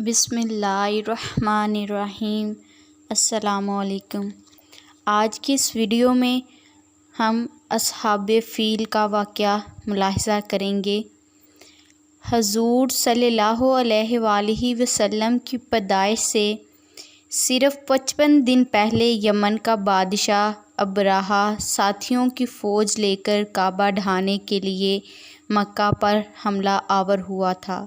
بسم اللہ الرحمن الرحیم۔ السلام علیکم۔ آج کی اس ویڈیو میں ہم اصحاب فیل کا واقعہ ملاحظہ کریں گے۔ حضور صلی اللہ علیہ وآلہ وسلم کی پیدائش سے صرف 55 دن پہلے یمن کا بادشاہ ابرہہ ساتھیوں کی فوج لے کر کعبہ ڈھانے کے لیے مکہ پر حملہ آور ہوا تھا۔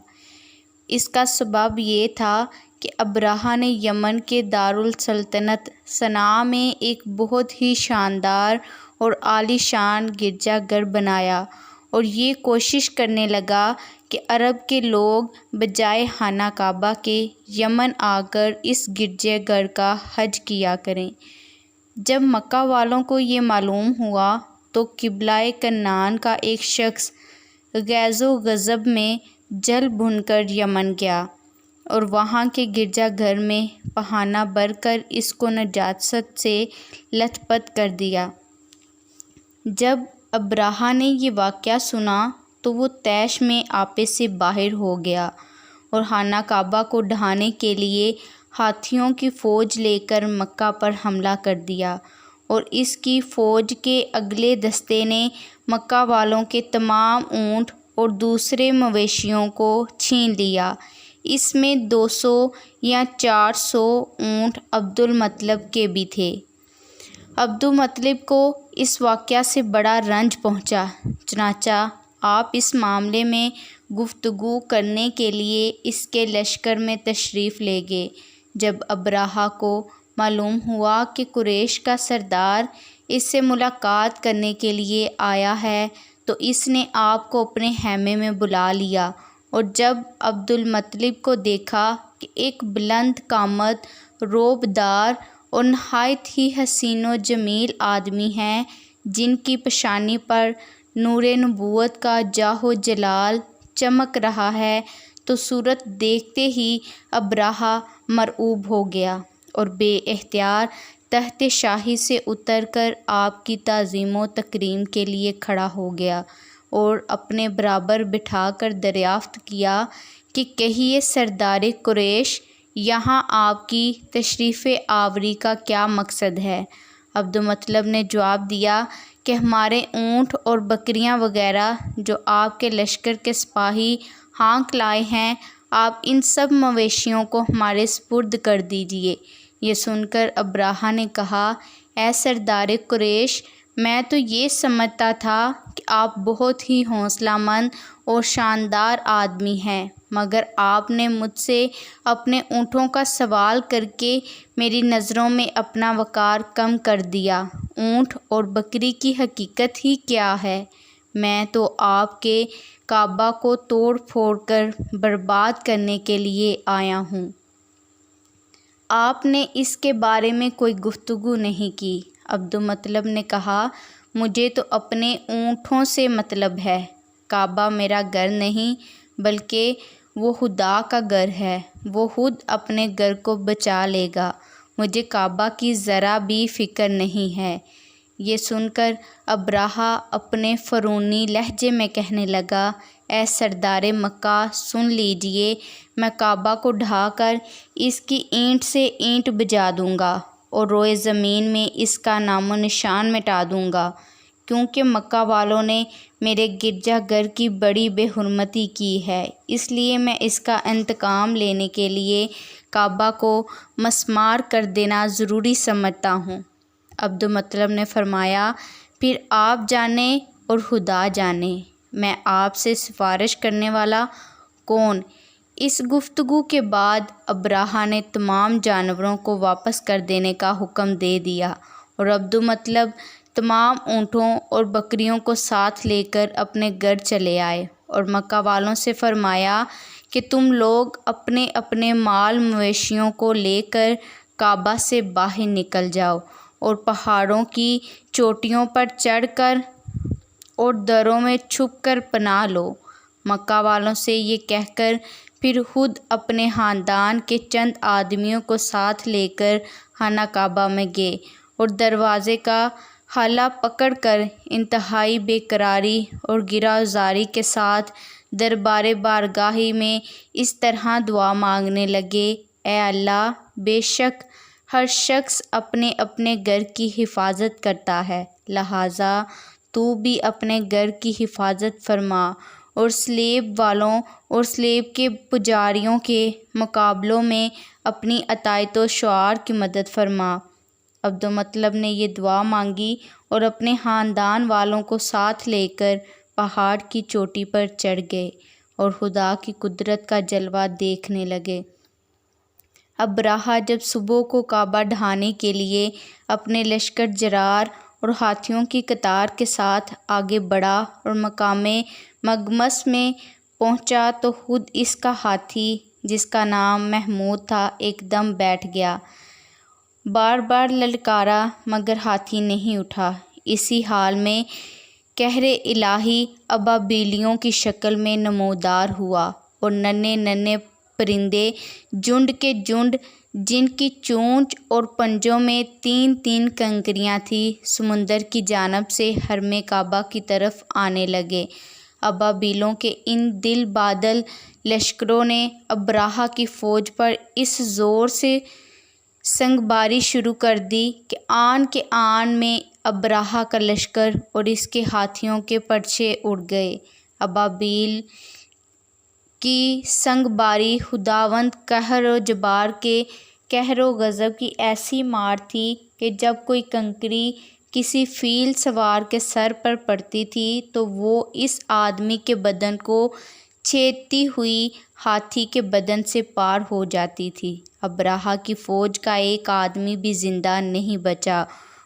اس کا سبب یہ تھا کہ ابرہہ نے یمن کے دارالسلطنت صنعاء میں ایک بہت ہی شاندار اور عالی شان گرجا گھر بنایا اور یہ کوشش کرنے لگا کہ عرب کے لوگ بجائے خانہ کعبہ کے یمن آ کر اس گرجے گھر کا حج کیا کریں۔ جب مکہ والوں کو یہ معلوم ہوا تو قبلہ کنعان کا ایک شخص غیظ و غضب میں جل بھن کر یمن گیا اور وہاں کے گرجا گھر میں پخانہ بھر کر اس کو نجاست سے لت پت کر دیا۔ جب ابرہہ نے یہ واقعہ سنا تو وہ طیش میں آپے سے باہر ہو گیا اور خانہ کعبہ کو ڈھانے کے لیے ہاتھیوں کی فوج لے کر مکہ پر حملہ کر دیا اور اس کی فوج کے اگلے دستے نے مکہ والوں کے تمام اونٹ اور دوسرے مویشیوں کو چھین لیا۔ اس میں 200 یا 400 اونٹ عبدالمطلب کے بھی تھے۔ عبدالمطلب کو اس واقعہ سے بڑا رنج پہنچا، چنانچہ آپ اس معاملے میں گفتگو کرنے کے لیے اس کے لشکر میں تشریف لے گئے۔ جب ابرہہ کو معلوم ہوا کہ قریش کا سردار اس سے ملاقات کرنے کے لیے آیا ہے تو اس نے آپ کو اپنے خیمے میں بلا لیا اور جب عبدالمطلب کو دیکھا کہ ایک بلند قامت، رعب دار اور نہایت ہی حسین و جمیل آدمی ہیں جن کی پیشانی پر نور نبوت کا جاہ و جلال چمک رہا ہے تو صورت دیکھتے ہی ابرہہ مرعوب ہو گیا اور بے اختیار تخت شاہی سے اتر کر آپ کی تعظیم و تکریم کے لیے کھڑا ہو گیا اور اپنے برابر بٹھا کر دریافت کیا کہ کہیے سردار قریش، یہاں آپ کی تشریف آوری کا کیا مقصد ہے؟ عبدالمطلب نے جواب دیا کہ ہمارے اونٹ اور بکریاں وغیرہ جو آپ کے لشکر کے سپاہی ہانک لائے ہیں، آپ ان سب مویشیوں کو ہمارے سپرد کر دیجیے۔ یہ سن کر ابرہہ نے کہا، اے سردار قریش، میں تو یہ سمجھتا تھا کہ آپ بہت ہی حوصلہ مند اور شاندار آدمی ہیں، مگر آپ نے مجھ سے اپنے اونٹوں کا سوال کر کے میری نظروں میں اپنا وقار کم کر دیا۔ اونٹ اور بکری کی حقیقت ہی کیا ہے؟ میں تو آپ کے کعبہ کو توڑ پھوڑ کر برباد کرنے کے لیے آیا ہوں۔ آپ نے اس کے بارے میں کوئی گفتگو نہیں کی۔ عبدالمطلب نے کہا، مجھے تو اپنے اونٹوں سے مطلب ہے۔ کعبہ میرا گھر نہیں بلکہ وہ خدا کا گھر ہے، وہ خود اپنے گھر کو بچا لے گا، مجھے کعبہ کی ذرا بھی فکر نہیں ہے۔ یہ سن کر ابرہہ اپنے فرعونی لہجے میں کہنے لگا، اے سردار مکہ، سن لیجئے، میں کعبہ کو ڈھا کر اس کی اینٹ سے اینٹ بجا دوں گا اور روئے زمین میں اس کا نام و نشان مٹا دوں گا، کیونکہ مکہ والوں نے میرے گرجا گھر کی بڑی بے حرمتی کی ہے، اس لیے میں اس کا انتقام لینے کے لیے کعبہ کو مسمار کر دینا ضروری سمجھتا ہوں۔ عبدالمطلب نے فرمایا، پھر آپ جانیں اور خدا جانے، میں آپ سے سفارش کرنے والا کون؟ اس گفتگو کے بعد ابرہہ نے تمام جانوروں کو واپس کر دینے کا حکم دے دیا اور عبدالمطلب تمام اونٹوں اور بکریوں کو ساتھ لے کر اپنے گھر چلے آئے اور مکہ والوں سے فرمایا کہ تم لوگ اپنے اپنے مال مویشیوں کو لے کر کعبہ سے باہر نکل جاؤ اور پہاڑوں کی چوٹیوں پر چڑھ کر اور دروں میں چھپ کر پناہ لو۔ مکہ والوں سے یہ کہہ کر پھر خود اپنے خاندان کے چند آدمیوں کو ساتھ لے کر خانہ کعبہ میں گئے اور دروازے کا حلہ پکڑ کر انتہائی بے قراری اور گریہ زاری کے ساتھ دربار بارگاہی میں اس طرح دعا مانگنے لگے، اے اللہ، بے شک ہر شخص اپنے اپنے گھر کی حفاظت کرتا ہے، لہٰذا تو بھی اپنے گھر کی حفاظت فرما اور سلیب والوں اور سلیب کے پجاریوں کے مقابلوں میں اپنی عطایت و شعار کی مدد فرما۔ عبدالمطلب نے یہ دعا مانگی اور اپنے خاندان والوں کو ساتھ لے کر پہاڑ کی چوٹی پر چڑھ گئے اور خدا کی قدرت کا جلوہ دیکھنے لگے۔ ابرہہ جب صبح کو کعبہ ڈھانے کے لیے اپنے لشکر جرار اور ہاتھیوں کی قطار کے ساتھ آگے بڑھا اور مقام مغمس میں پہنچا تو خود اس کا ہاتھی، جس کا نام محمود تھا، ایک دم بیٹھ گیا۔ بار بار للکارا مگر ہاتھی نہیں اٹھا۔ اسی حال میں قہر الہی ابابیلیوں کی شکل میں نمودار ہوا اور ننھے ننھے پرندے جھنڈ کے جھنڈ، جن کی چونچ اور پنجوں میں تین تین کنکریاں تھیں، سمندر کی جانب سے حرم کعبہ کی طرف آنے لگے۔ ابابیلوں کے ان دل بادل لشکروں نے ابرہہ کی فوج پر اس زور سے سنگ باری شروع کر دی کہ آن کے آن میں ابرہہ کا لشکر اور اس کے ہاتھیوں کے پرچے اڑ گئے۔ ابابیل کی سنگ باری خداوند قہر و جبار کے قہر و غضب کی ایسی مار تھی کہ جب کوئی کنکری کسی فیل سوار کے سر پر پڑتی تھی تو وہ اس آدمی کے بدن کو چھیدتی ہوئی ہاتھی کے بدن سے پار ہو جاتی تھی۔ ابرہہ کی فوج کا ایک آدمی بھی زندہ نہیں بچا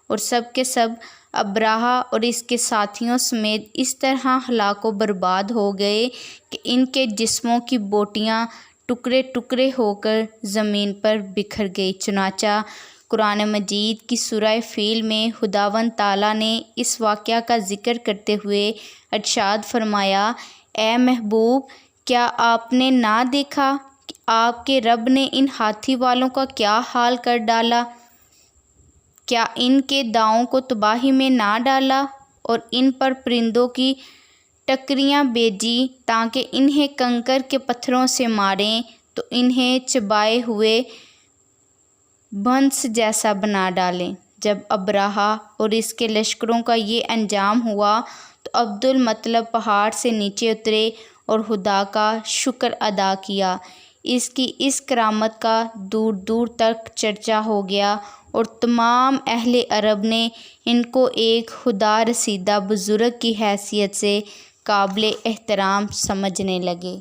اور سب کے سب ابرہہ اور اس کے ساتھیوں سمیت اس طرح ہلاک و برباد ہو گئے کہ ان کے جسموں کی بوٹیاں ٹکڑے ٹکڑے ہو کر زمین پر بکھر گئی۔ چنانچہ قرآن مجید کی سورہ فیل میں خداوند تعالیٰ نے اس واقعہ کا ذکر کرتے ہوئے ارشاد فرمایا، اے محبوب، کیا آپ نے نہ دیکھا کہ آپ کے رب نے ان ہاتھی والوں کا کیا حال کر ڈالا؟ کیا ان کے داؤں کو تباہی میں نہ ڈالا اور ان پر پرندوں کی ٹکریاں بھیجی تاکہ انہیں کنکر کے پتھروں سے ماریں تو انہیں چبائے ہوئے بھنس جیسا بنا ڈالیں۔ جب ابرہہ اور اس کے لشکروں کا یہ انجام ہوا تو عبدالمطلب پہاڑ سے نیچے اترے اور خدا کا شکر ادا کیا۔ اس کی اس کرامت کا دور دور تک چرچا ہو گیا اور تمام اہل عرب نے ان کو ایک خدا رسیدہ بزرگ کی حیثیت سے قابل احترام سمجھنے لگے۔